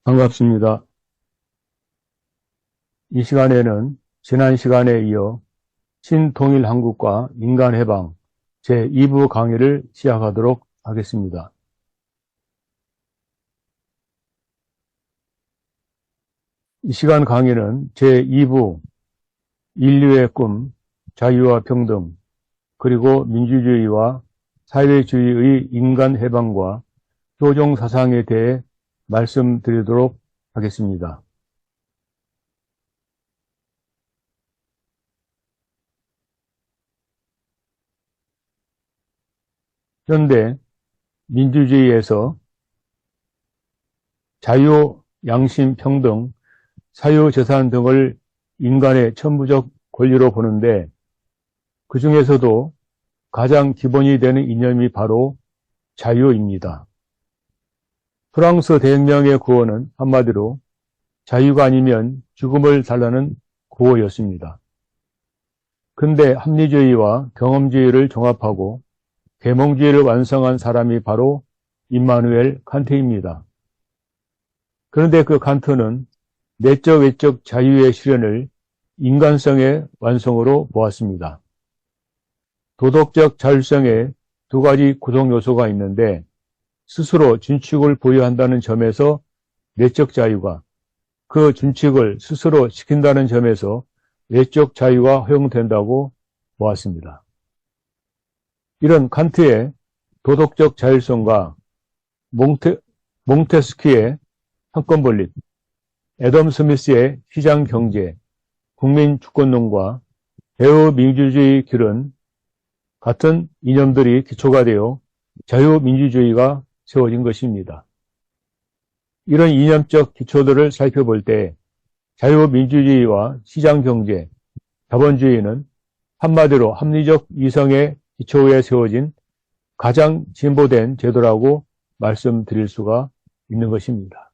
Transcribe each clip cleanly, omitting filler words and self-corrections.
반갑습니다. 이 시간에는 지난 시간에 이어 신통일한국과 인간해방 제2부 강의를 시작하도록 하겠습니다. 이 시간 강의는 제2부 인류의 꿈, 자유와 평등, 그리고 민주주의와 사회주의의 인간해방과 효종사상에 대해 말씀드리도록 하겠습니다. 현대 민주주의에서 자유, 양심, 평등, 사유재산 등을 인간의 천부적 권리로 보는데 그 중에서도 가장 기본이 되는 이념이 바로 자유입니다. 프랑스 대혁명의 구호는 한마디로 자유가 아니면 죽음을 달라는 구호였습니다. 근대 합리주의와 경험주의를 종합하고 계몽주의를 완성한 사람이 바로 임마누엘 칸트입니다. 그런데 그 칸트는 내적 외적 자유의 실현을 인간성의 완성으로 보았습니다. 도덕적 자율성에 두 가지 구성 요소가 있는데 스스로 준칙을 보유한다는 점에서 내적 자유가, 그 준칙을 스스로 지킨다는 점에서 외적 자유가 허용된다고 보았습니다. 이런 칸트의 도덕적 자율성과 몽테스키의 상권분립, 애덤 스미스의 시장경제, 국민주권론과 대우민주주의 길은 같은 이념들이 기초가 되어 자유민주주의가 세워진 것입니다. 이런 이념적 기초들을 살펴볼 때 자유민주주의와 시장경제, 자본주의는 한마디로 합리적 이성의 기초에 세워진 가장 진보된 제도라고 말씀드릴 수가 있는 것입니다.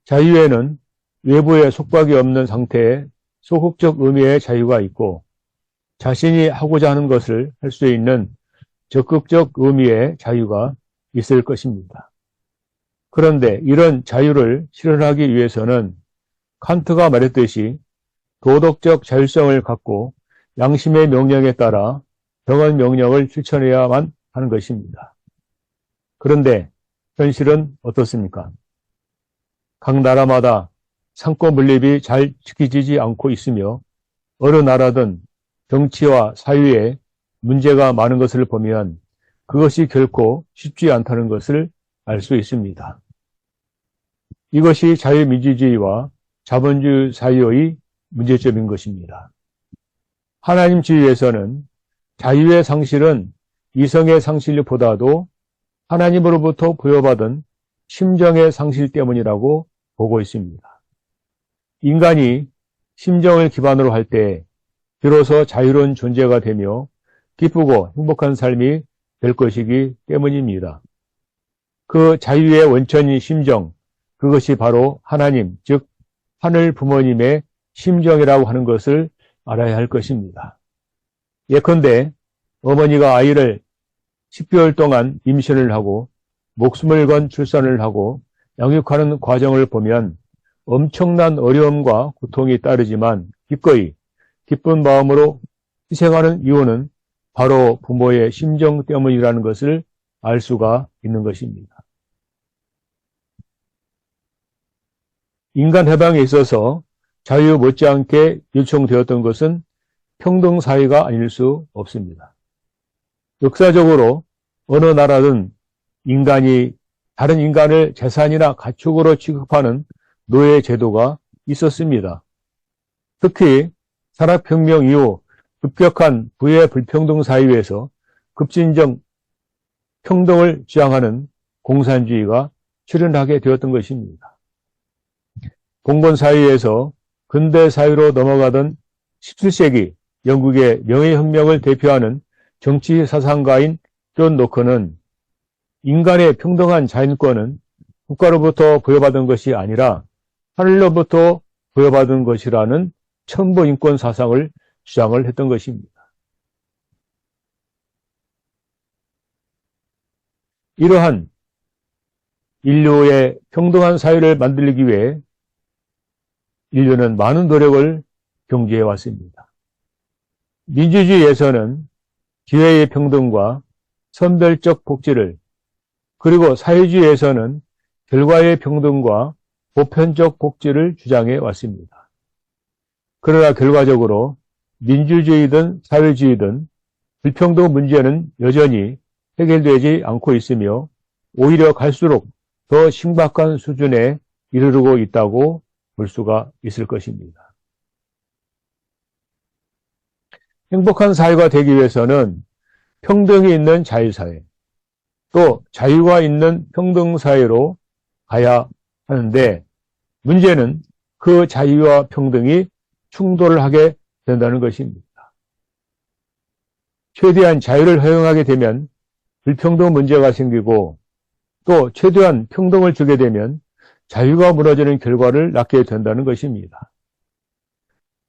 자유에는 외부의 속박이 없는 상태의 소극적 의미의 자유가 있고 자신이 하고자 하는 것을 할 수 있는 적극적 의미의 자유가 있을 것입니다. 그런데 이런 자유를 실현하기 위해서는 칸트가 말했듯이 도덕적 자율성을 갖고 양심의 명령에 따라 정한 명령을 실천해야만 하는 것입니다. 그런데 현실은 어떻습니까? 각 나라마다 상권 분립이 잘 지켜지지 않고 있으며 어느 나라든 정치와 사회에 문제가 많은 것을 보면 그것이 결코 쉽지 않다는 것을 알 수 있습니다. 이것이 자유민주주의와 자본주의 사회의 문제점인 것입니다. 하나님주의에서는 자유의 상실은 이성의 상실보다도 하나님으로부터 부여받은 심정의 상실 때문이라고 보고 있습니다. 인간이 심정을 기반으로 할 때 비로소 자유로운 존재가 되며 기쁘고 행복한 삶이 될 것이기 때문입니다. 그 자유의 원천인 심정, 그것이 바로 하나님, 즉 하늘 부모님의 심정이라고 하는 것을 알아야 할 것입니다. 예컨대 어머니가 아이를 10개월 동안 임신을 하고 목숨을 건 출산을 하고 양육하는 과정을 보면 엄청난 어려움과 고통이 따르지만 기꺼이 기쁜 마음으로 희생하는 이유는 바로 부모의 심정 때문이라는 것을 알 수가 있는 것입니다. 인간 해방에 있어서 자유 못지않게 요청되었던 것은 평등사회가 아닐 수 없습니다. 역사적으로 어느 나라든 인간이 다른 인간을 재산이나 가축으로 취급하는 노예 제도가 있었습니다. 특히 산업혁명 이후 급격한 부의 불평등 사회에서 급진적 평등을 지향하는 공산주의가 출현하게 되었던 것입니다. 봉건사회에서 근대사회로 넘어가던 17세기 영국의 명예혁명을 대표하는 정치사상가인 존 노크는 인간의 평등한 자연권은 국가로부터 부여받은 것이 아니라 하늘로부터 부여받은 것이라는 천부인권 사상을 주장을 했던 것입니다. 이러한 인류의 평등한 사회를 만들기 위해 인류는 많은 노력을 경주해 왔습니다. 민주주의에서는 기회의 평등과 선별적 복지를, 그리고 사회주의에서는 결과의 평등과 보편적 복지를 주장해 왔습니다. 그러나 결과적으로 민주주의든 사회주의든 불평등 문제는 여전히 해결되지 않고 있으며 오히려 갈수록 더 심각한 수준에 이르르고 있다고 볼 수가 있을 것입니다. 행복한 사회가 되기 위해서는 평등이 있는 자유사회, 또 자유가 있는 평등사회로 가야 하는데, 문제는 그 자유와 평등이 충돌을 하게 된다는 것입니다. 최대한 자유를 허용하게 되면 불평등 문제가 생기고, 또 최대한 평등을 주게 되면 자유가 무너지는 결과를 낳게 된다는 것입니다.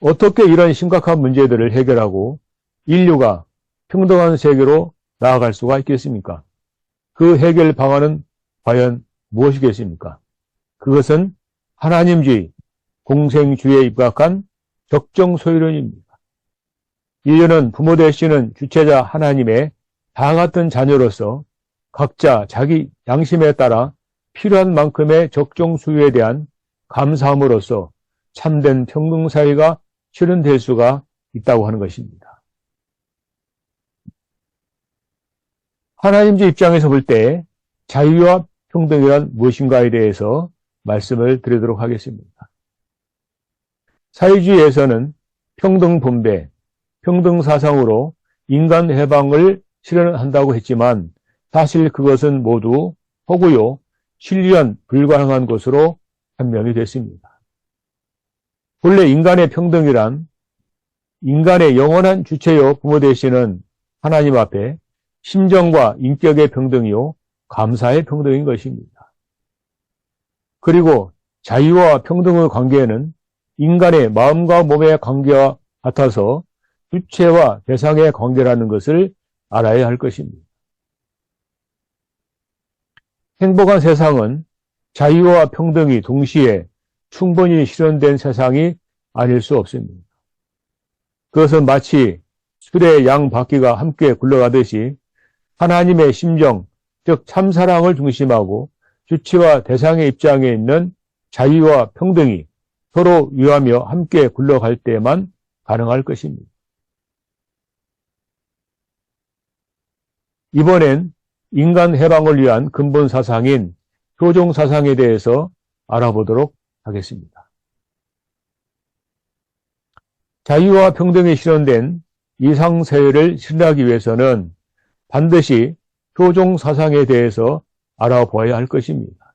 어떻게 이런 심각한 문제들을 해결하고 인류가 평등한 세계로 나아갈 수가 있겠습니까? 그 해결 방안은 과연 무엇이겠습니까? 그것은 하나님주의, 공생주의에 입각한 적정 소유론입니다. 인류는 부모 되시는 주체자 하나님의 다 같은 자녀로서 각자 자기 양심에 따라 필요한 만큼의 적정 수요에 대한 감사함으로써 참된 평등사회가 실현될 수가 있다고 하는 것입니다. 하나님의 입장에서 볼 때 자유와 평등이란 무엇인가에 대해서 말씀을 드리도록 하겠습니다. 사회주의에서는 평등 분배, 평등 사상으로 인간 해방을 실현한다고 했지만 사실 그것은 모두 허구요, 실현 불가능한 것으로 판명이 됐습니다. 본래 인간의 평등이란 인간의 영원한 주체요 부모 되시는 하나님 앞에 심정과 인격의 평등이요 감사의 평등인 것입니다. 그리고 자유와 평등의 관계는 인간의 마음과 몸의 관계와 같아서 주체와 대상의 관계라는 것을 알아야 할 것입니다. 행복한 세상은 자유와 평등이 동시에 충분히 실현된 세상이 아닐 수 없습니다. 그것은 마치 술의 양 바퀴가 함께 굴러가듯이 하나님의 심정, 즉 참사랑을 중심하고 주체와 대상의 입장에 있는 자유와 평등이 서로 위하며 함께 굴러갈 때만 가능할 것입니다. 이번엔 인간 해방을 위한 근본 사상인 효종 사상에 대해서 알아보도록 하겠습니다. 자유와 평등이 실현된 이상사회를 실현하기 위해서는 반드시 효종 사상에 대해서 알아보아야 할 것입니다.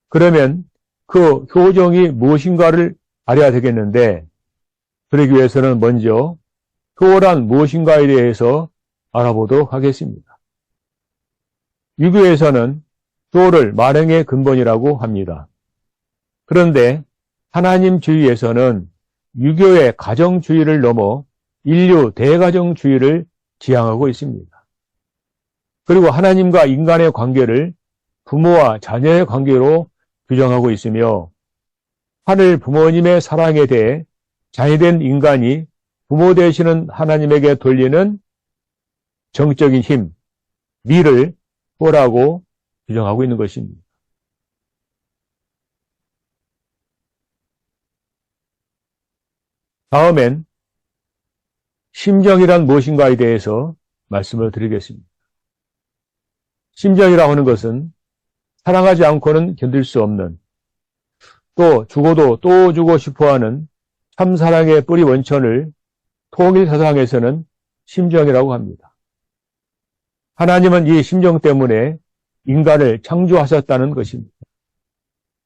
그러면 그 효종이 무엇인가를 알아야 되겠는데, 그러기 위해서는 먼저 효란 무엇인가에 대해서 알아보도록 하겠습니다. 유교에서는 효를 만행의 근본이라고 합니다. 그런데 하나님주의에서는 유교의 가정주의를 넘어 인류 대가정주의를 지향하고 있습니다. 그리고 하나님과 인간의 관계를 부모와 자녀의 관계로 규정하고 있으며, 하늘 부모님의 사랑에 대해 자녀된 인간이 부모 되시는 하나님에게 돌리는 정적인 힘, 미를 효라고 규정하고 있는 것입니다. 다음엔 심정이란 무엇인가에 대해서 말씀을 드리겠습니다. 심정이라고 하는 것은 사랑하지 않고는 견딜 수 없는, 또 죽어도 또 주고 싶어하는 참사랑의 뿌리 원천을 통일사상에서는 심정이라고 합니다. 하나님은 이 심정 때문에 인간을 창조하셨다는 것입니다.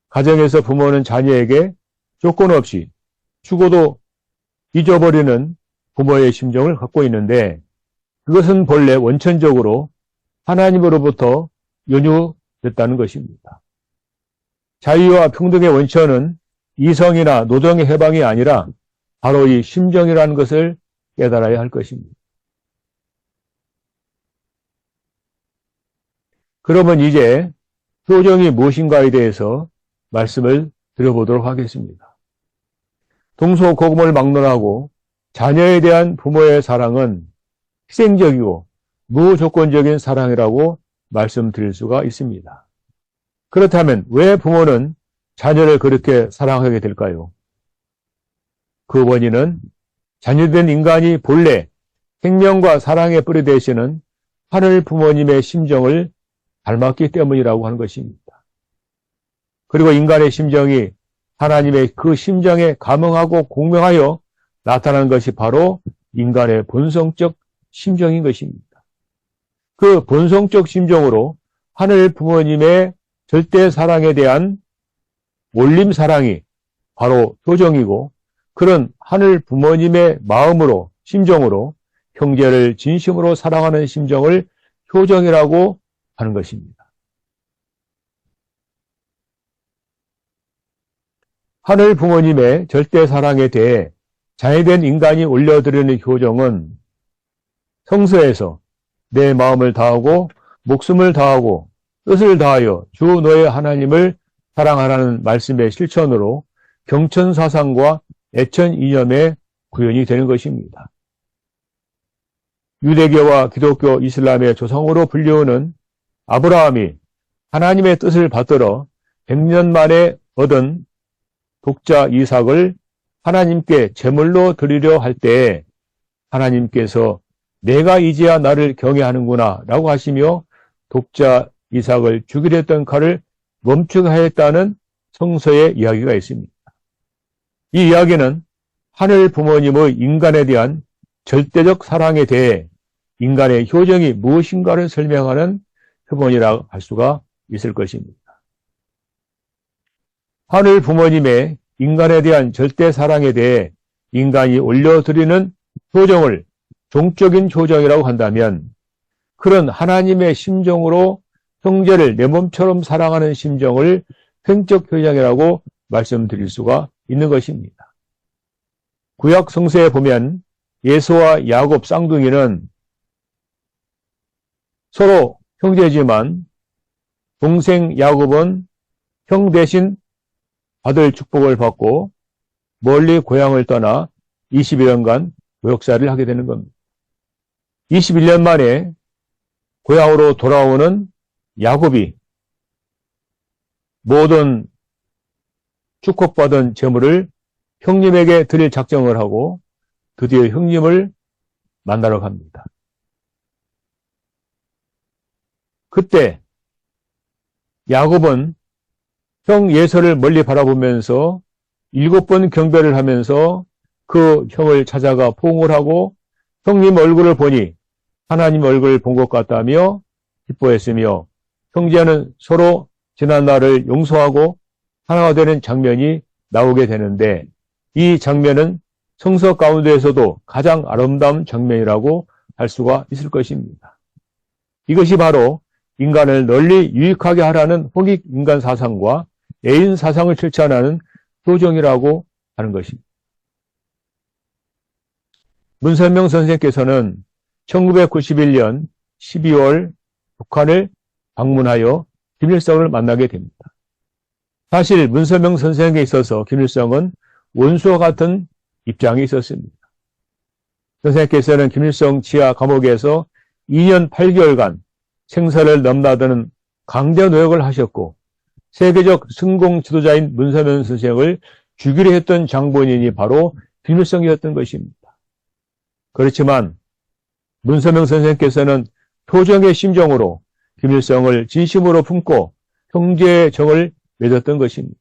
가정에서 부모는 자녀에게 조건 없이 죽어도 잊어버리는 부모의 심정을 갖고 있는데, 그것은 본래 원천적으로 하나님으로부터 연유됐다는 것입니다. 자유와 평등의 원천은 이성이나 노동의 해방이 아니라 바로 이 심정이라는 것을 깨달아야 할 것입니다. 그러면 이제 효정이 무엇인가에 대해서 말씀을 드려보도록 하겠습니다. 동서고금을 막론하고 자녀에 대한 부모의 사랑은 희생적이고 무조건적인 사랑이라고 말씀드릴 수가 있습니다. 그렇다면 왜 부모는 자녀를 그렇게 사랑하게 될까요? 그 원인은 자녀된 인간이 본래 생명과 사랑의 뿌리 되시는 하늘 부모님의 심정을 닮았기 때문이라고 하는 것입니다. 그리고 인간의 심정이 하나님의 그 심정에 감응하고 공명하여 나타난 것이 바로 인간의 본성적 심정인 것입니다. 그 본성적 심정으로 하늘 부모님의 절대 사랑에 대한 올림 사랑이 바로 효정이고, 그런 하늘 부모님의 마음으로, 심정으로 형제를 진심으로 사랑하는 심정을 효정이라고 하는 것입니다. 하늘 부모님의 절대 사랑에 대해 자해된 인간이 올려드리는 효정은 성서에서 내 마음을 다하고 목숨을 다하고 뜻을 다하여 주 너의 하나님을 사랑하라는 말씀의 실천으로 경천사상과 애천이념의 구현이 되는 것입니다. 유대교와 기독교, 이슬람의 조상으로 불리우는 아브라함이 하나님의 뜻을 받들어 100년 만에 얻은 독자 이삭을 하나님께 제물로 드리려 할 때에 하나님께서 내가 이제야 나를 경외하는구나 라고 하시며 독자 이삭을 죽이려 했던 칼을 멈추게 하였다는 성서의 이야기가 있습니다. 이 이야기는 하늘 부모님의 인간에 대한 절대적 사랑에 대해 인간의 효정이 무엇인가를 설명하는 표본이라고 할 수가 있을 것입니다. 하늘 부모님의 인간에 대한 절대 사랑에 대해 인간이 올려드리는 효정을 종적인 효정이라고 한다면, 그런 하나님의 심정으로 형제를 내 몸처럼 사랑하는 심정을 횡적 효정이라고 말씀드릴 수가 있는 것입니다. 구약 성서에 보면 예수와 야곱 쌍둥이는 서로 형제지만 동생 야곱은 형 대신 받을 축복을 받고 멀리 고향을 떠나 21년간 모욕살이를 하게 되는 겁니다. 21년 만에 고향으로 돌아오는 야곱이 모든 축복받은 재물을 형님에게 드릴 작정을 하고 드디어 형님을 만나러 갑니다. 그때 야곱은 형 예서를 멀리 바라보면서 7번 경배를 하면서 그 형을 찾아가 포옹을 하고 형님 얼굴을 보니 하나님 얼굴을 본 것 같다며 기뻐했으며, 형제는 서로 지난 날을 용서하고 하나가 되는 장면이 나오게 되는데, 이 장면은 성서 가운데에서도 가장 아름다운 장면이라고 할 수가 있을 것입니다. 이것이 바로 인간을 널리 유익하게 하라는 홍익 인간 사상과 애인 사상을 실천하는 효정이라고 하는 것입니다. 문선명 선생께서는 1991년 12월 북한을 방문하여 김일성을 만나게 됩니다. 사실 문선명 선생에게 있어서 김일성은 원수와 같은 입장이 있었습니다. 선생께서는 김일성 지하 감옥에서 2년 8개월간 생사를 넘나드는 강제 노역을 하셨고, 세계적 성공 지도자인 문선명 선생을 죽이려 했던 장본인이 바로 김일성이었던 것입니다. 그렇지만 문선명 선생께서는 효정의 심정으로 김일성을 진심으로 품고 형제의 정을 맺었던 것입니다.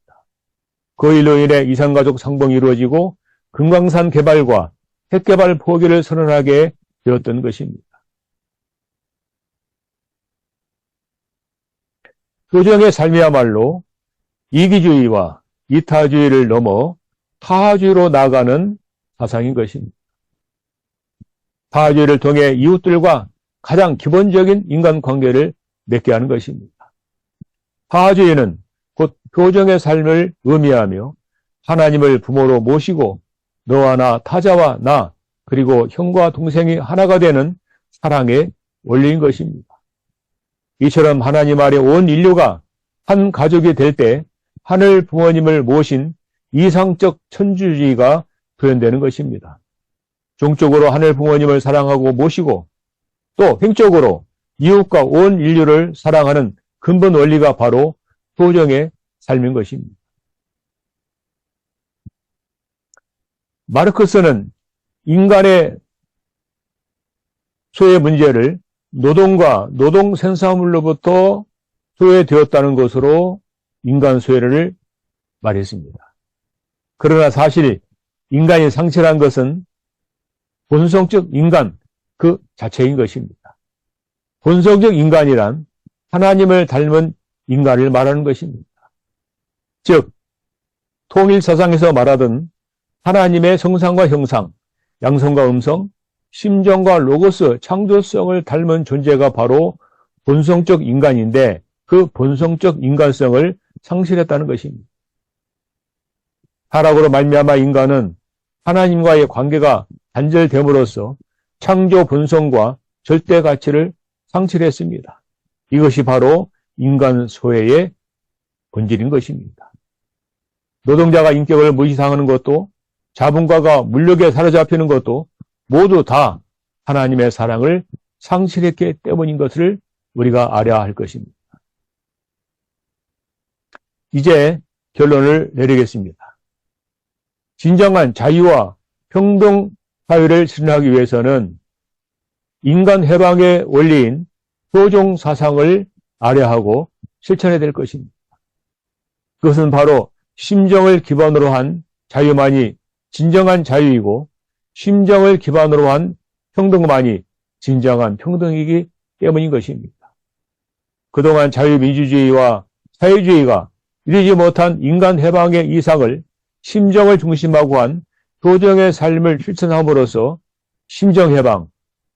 그 일로 인해 이산가족 상봉이 이루어지고 금강산 개발과 핵개발 포기를 선언하게 되었던 것입니다. 효정의 삶이야말로 이기주의와 이타주의를 넘어 타주의로 나아가는 사상인 것입니다. 타주의를 통해 이웃들과 가장 기본적인 인간관계를 맺게 하는 것입니다. 타주의는 곧 효정의 삶을 의미하며 하나님을 부모로 모시고 너와 나, 타자와 나, 그리고 형과 동생이 하나가 되는 사랑의 원리인 것입니다. 이처럼 하나님 아래 온 인류가 한 가족이 될 때 하늘 부모님을 모신 이상적 천주주의가 표현되는 것입니다. 종적으로 하늘 부모님을 사랑하고 모시고 또 행적으로 이웃과 온 인류를 사랑하는 근본 원리가 바로 도정의 삶인 것입니다. 마르크스는 인간의 소외 문제를 노동과 노동 생산물로부터 소외되었다는 것으로 인간 소외를 말했습니다. 그러나 사실 인간이 상실한 것은 본성적 인간 그 자체인 것입니다. 본성적 인간이란 하나님을 닮은 인간을 말하는 것입니다. 즉 통일사상에서 말하던 하나님의 성상과 형상, 양성과 음성, 심정과 로고스, 창조성을 닮은 존재가 바로 본성적 인간인데 그 본성적 인간성을 상실했다는 것입니다. 타락으로 말미암아 인간은 하나님과의 관계가 단절됨으로써 창조 본성과 절대 가치를 상실했습니다. 이것이 바로 인간 소외의 본질인 것입니다. 노동자가 인격을 무시당하는 것도 자본가가 물욕에 사로잡히는 것도 모두 다 하나님의 사랑을 상실했기 때문인 것을 우리가 알아야 할 것입니다. 이제 결론을 내리겠습니다. 진정한 자유와 평등 사회를 실현하기 위해서는 인간 해방의 원리인 표종 사상을 알아야하고 실천해야 될 것입니다. 그것은 바로 심정을 기반으로 한 자유만이 진정한 자유이고 심정을 기반으로 한 평등만이 진정한 평등이기 때문인 것입니다. 그동안 자유민주주의와 사회주의가 이루지 못한 인간 해방의 이상을 심정을 중심하고 한 도정의 삶을 실천함으로써 심정해방,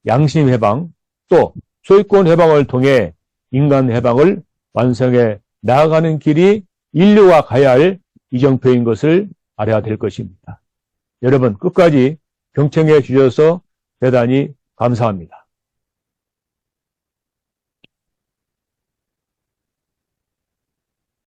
양심해방, 또 소유권 해방을 통해 인간 해방을 완성해 나아가는 길이 인류가 가야 할 이정표인 것을 알아야 될 것입니다. 여러분 끝까지 경청해 주셔서 대단히 감사합니다.